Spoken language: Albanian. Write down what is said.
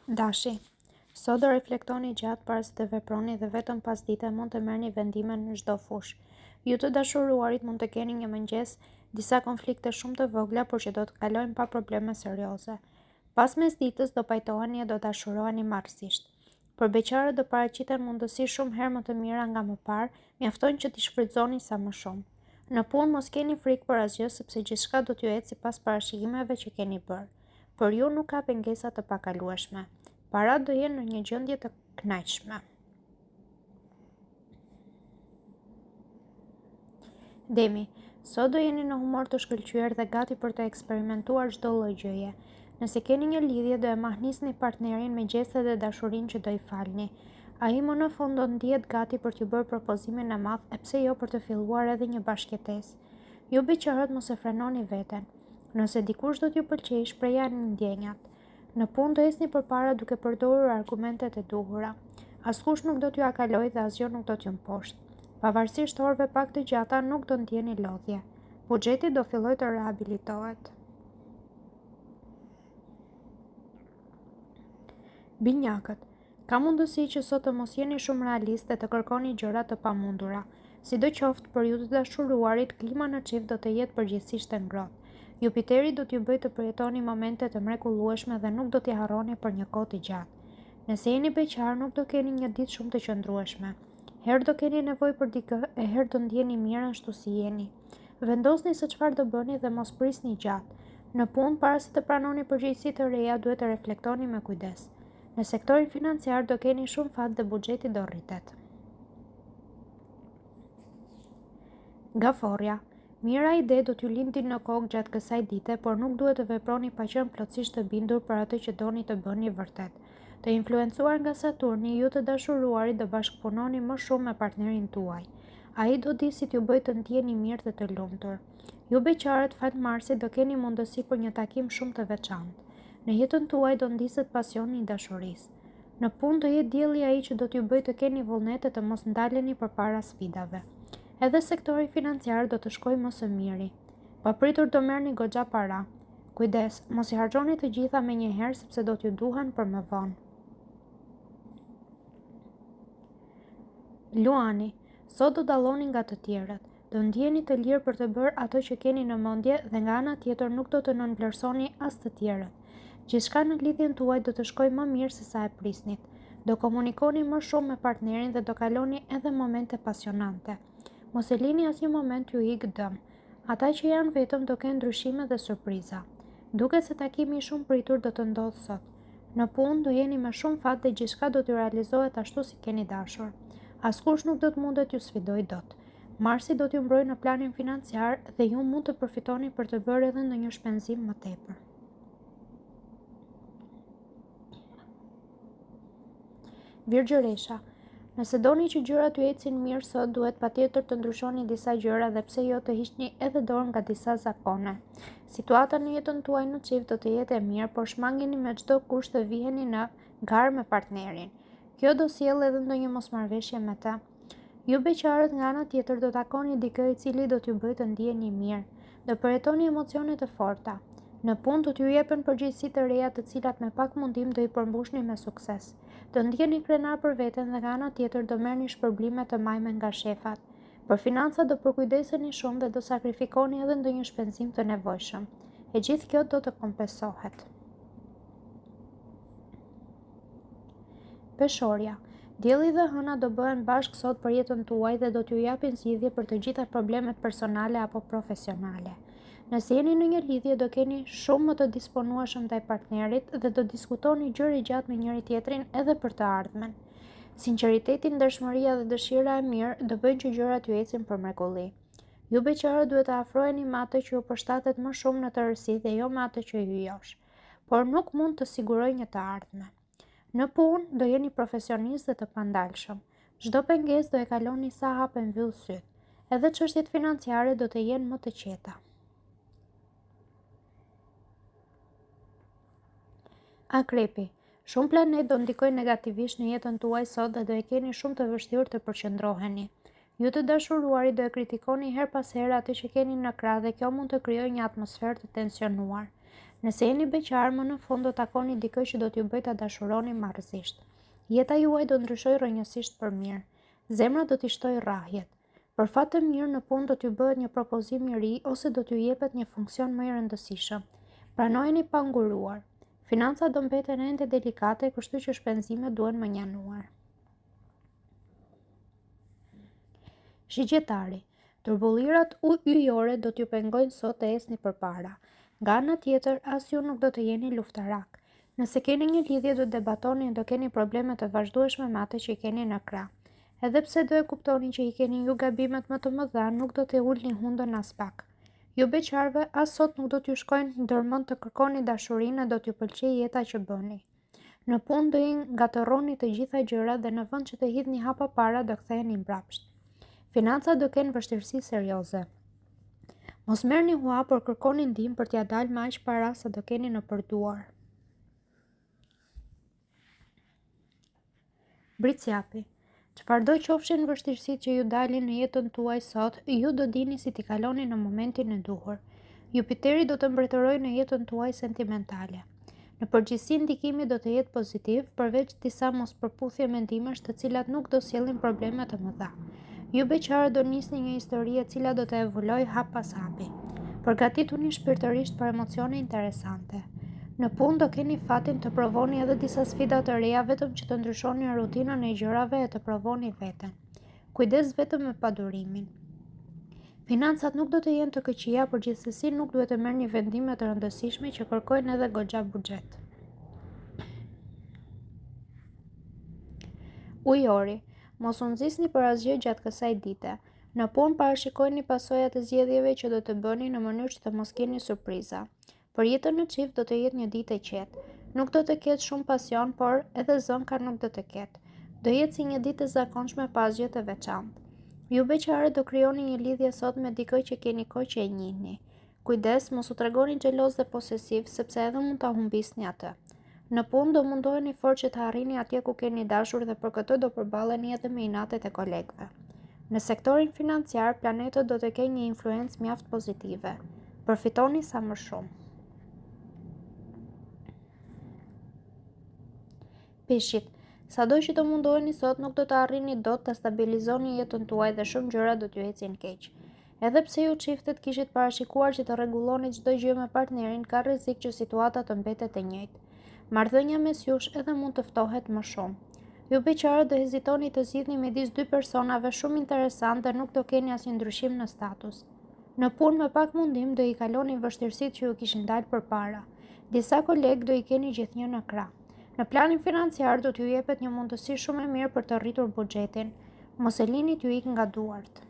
Dashi. Sot do reflektoni gjatë para se të veproni dhe vetëm pas dite mund të merrni vendime në çdo fushë. Ju të dashuruarit mund të keni një mëngjes disa konflikte shumë të vogla, por që do të kalojnë pa probleme serioze. Pas mesditës do pajtoheni e do dashuroheni marrësisht. Për beqarët do paraqiten mundësi shumë herë më të mira nga më parë, mjafton që t'i shfrytëzoni sa më shumë. Në punë mos keni frikë për asgjë sepse gjithçka do t'ju ecë sipas parashikimeve që keni bërë. Por ju nuk ka pengesa të pakalueshme. Parat do jenë në një gjendje të kënaqshme. Demi, sot do jeni në humor të shkëlqyer dhe gati për të eksperimentuar çdo lloj gjëje. Nëse keni një lidhje, do e mahnisni partnerin me gjeste dhe dashurinë që do i falni. Ai më në fund do ndihet gati për t'ju bërë propozimin e madh, e pse jo për të filluar edhe një bashkëjetesë. Ju beqarët mos e frenoni veten. Nëse dikush do t'ju pëlqejë, shprehani ndjenjat. Në punë do ecni përpara duke përdorur argumentet e duhura. Askush nuk do t'ju akalojë dhe asgjë nuk do t'ju mposhtë. Pavarësisht orëve pak të gjata, nuk do ndjeni lodhje. Buxheti do fillojë të rehabilitohet. Binjakët. Ka mundësi që sot të mos jeni shumë realist dhe të kërkoni gjëra të pamundura. Sidoqoftë për ju të dashuruarit, klima në çift do të jetë përgjithsisht e ngrohtë. Jupiteri do t'ju bëjë të përjetoni momente të mrekullueshme dhe nuk do t'i harroni për një kohë të gjatë. Nëse jeni beqar, nuk do keni një ditë shumë të qëndrueshme. Herë do keni nevojë për dikë, e herë do ndjeni mirën ashtu si jeni. Vendosni se çfarë do bëni dhe mos prisni gjatë. Në punë, para se të pranoni përgjegjësi të reja, duhet të reflektoni me kujdes. Në sektorin financiar do keni shumë fat dhe buxheti do rritet. Gaforja. Mira ide do t'ju lindi në kokë gjatë kësaj dite, por nuk duhet të veproni pa qenë plotësisht të bindur për atë që doni të bëni vërtet. Të influencuar nga Saturni, ju të dashuruarit do bashkëpunoni më shumë me partnerin tuaj. Ai do di si t'ju bëjë të ndjeni mirë dhe të lumtur. Ju beqarët fat Marsit do keni mundësi për një takim shumë të veçantë. Në jetën tuaj do ndiset pasioni i dashurisë. Në punë do jetë dielli ai që do t'ju bëjë të keni vullnete të mos ndaleni përpara sfidave. Edhe sektori financiar do të shkojë më së miri. Papritur do merrni goxha para. Kujdes, mos i harxhoni të gjitha me një herë sepse do t'ju duhen për më vonë. Luani, sot do dalloni nga të tjerët. Do ndjeni të lirë për të bërë ato që keni në mendje dhe nga ana tjetër nuk do të nënvlerësoni as të tjerët. Gjithçka në lidhjen tuaj do të shkojë më mirë se sa e prisnit. Do komunikoni më shumë me partnerin dhe do kaloni edhe momente pasionante. Mos e lini asnjë moment ju ikë dëm. Ata që janë vetëm do kenë ndryshime dhe surpriza. Duket se takimi i shumë pritur do të ndodhë sot. Në punë do jeni me shumë fat dhe gjithçka do t'ju realizohet ashtu si keni dashur. Askush nuk do të mundet ju sfidojë dot. Marsi do t'ju mbrojë në planin financiar dhe ju mund të përfitoni për të bërë edhe ndonjë shpenzim më tepër. Virgjëresha. Nëse doni që gjërat ju ecin mirë sot, duhet patjetër të ndryshoni disa gjëra dhe pse jo të hiqni edhe dorë nga disa zakone. Situata në jetën tuaj në çift do të jetë e mirë, por shmangeni me çdo kusht të viheni në garë me partnerin. Kjo do sjellë edhe ndonjë mosmarrëveshje me të. Ju beqarët nga ana tjetër do takoni dikë i cili do t'ju bëjë të ndjeni mirë. Do përjetoni emocione të forta. Në punë do t'ju jepen përgjegjësi të reja të cilat me pak mundim do i përmbushni me sukses. Do ndjeni krenar për veten dhe nga ana tjetër do merrni shpërblime të majme nga shefat. Për financat do përkujdeseni shumë dhe do sakrifikoni edhe ndonjë shpenzim të nevojshëm. E gjithë kjo do të kompensohet. Peshorja. Dielli dhe hëna do bëhen bashkë sot për jetën tuaj dhe do t'ju japin zgjidhje për të gjitha problemet personale apo profesionale. Nëse jeni në një lidhje do keni shumë më të disponueshëm ndaj partnerit dhe do diskutoni gjëra gjatë me njëri tjetrin edhe për të ardhmen. Sinqeriteti, ndershmëria dhe dëshira e mirë do bëjnë që gjërat ju ecin për mrekulli. Ju beqarët duhet të afroheni me atë që ju përshtatet më shumë në të rësi dhe jo me atë që ju josh, por nuk mund të siguroj një të ardhmen. Në punë do jeni profesionist dhe të pandalshëm. Çdo pengesë do e kaloni sa hap e mbyll syt. Edhe çështjet financiare do të jenë më të qeta. Akrepi. Shumë planet do ndikojnë negativisht në jetën tuaj sot dhe do e keni shumë të vështirë të përqendroheni. Ju të dashuruarit do e kritikoni her pas here atë që keni në krah dhe kjo mund të krijojë një atmosferë të tensionuar. Nëse jeni beqar, më në fund do takoni dikë që do t'ju bëjë ta dashuroni marrëzisht. Jeta juaj do ndryshojë rrënjësisht për mirë. Zemra do t'i shtojë rrahjet. Për fat të mirë, në punë do t'ju bëhet një propozim i ri ose do t'ju jepet një funksion më i rëndësishëm. Pranojeni pa nguruar. Financat do mbeten ende delikate, kështu që shpenzimet duhen menjanuar. Shigjetari. Turbullirat yjore do t'ju pengojnë sot të esni përpara. Nga ana tjetër, as ju nuk do të jeni luftarak. Nëse keni një lidhje do debatoni e do keni probleme të vazhdueshme me atë që i keni në krah. Edhe pse do e kuptoni që i keni ju gabimet më të mëdha, nuk do të ulni hundën as pak. Ju beqarve, as sot nuk do t'ju shkojnë ndërmend të kërkoni dashurinë e do t'ju pëlqejë jeta që bëni. Në punë do i ngatërroni të gjitha gjërat dhe në vend që të hidhni hapa para do ktheheni mbrapsht. Financat do kenë vështirësi serioze. Mos merrni hua, por kërkoni ndihmë për t'ia dalë me aq para sa do keni në përduar. Britsjapi. Çfarëdo qofshin vështirësitë që ju dalin në jetën tuaj sot, ju do dini si t'i kaloni në momentin e duhur. Jupiteri do të mbretërojë në jetën tuaj sentimentale. Në përgjithësi ndikimi do të jetë pozitiv, përveç disa mospërputhje mendimesh të cilat nuk do sjellin probleme të mëdha. Ju beqarë do nisni një histori e cila do të evolojë hap pas hapi. Përgatituni shpirtërisht për emocione interesante. Në punë do keni fatin të provoni edhe disa sfida të reja vetëm që të ndryshoni rutinën e gjërave e të provoni veten. Kujdes vetëm me padurimin. Financat nuk do të jenë të këqija, por gjithsesi nuk duhet të merrni vendime të rëndësishme që kërkojnë edhe goxha buxhet. Ujori. Mos u nxisni për asgjë gjatë kësaj dite. Në punë parashikojeni pasojat e zgjedhjeve që do të bëni në mënyrë që të mos keni surpriza. Për jetën në çift do të jetë një ditë e qetë. Nuk do të ketë shumë pasion, por edhe zënka nuk do të ketë. Do jetë si një ditë e zakonshme pa asgjë të veçantë. Ju beqare do krijoni një lidhje sot me dikë që keni kohë që e njihni. Kujdes, mos u tregoni xheloz dhe posesiv, sepse edhe mund ta humbisni atë. Në punë do mundoheni fort që të arrini atje ku keni dashur dhe për këtë do përballeni edhe me inatet e kolegëve. Në sektorin financiar, planetët do të kenë një influencë mjaft pozitive. Përfitoni sa më shumë. Peshqit. Sado që të mundoheni sot nuk do të arrini dot të stabilizoni jetën tuaj dhe shumë gjëra do t'ju ecin keq. Edhe pse ju çiftet kishit parashikuar që të rregulloni çdo gjë me partnerin, ka rrezik që situata të mbetet e njëjtë. Marrëdhënia mes jush edhe mund të ftohet më shumë. Ju beqarët do hezitoni të zgjidhni midis dy personave shumë interesant dhe nuk do keni asnjë ndryshim në status. Në punë me pak mundim do i kaloni vështirësitë që ju kishin dalë përpara. Disa kolegë do i keni gjithnjë në krah. Në planin financiar do t'ju jepet një mundësi shumë e mirë për të rritur buxhetin. Mos e lini t'ju ikë nga duart.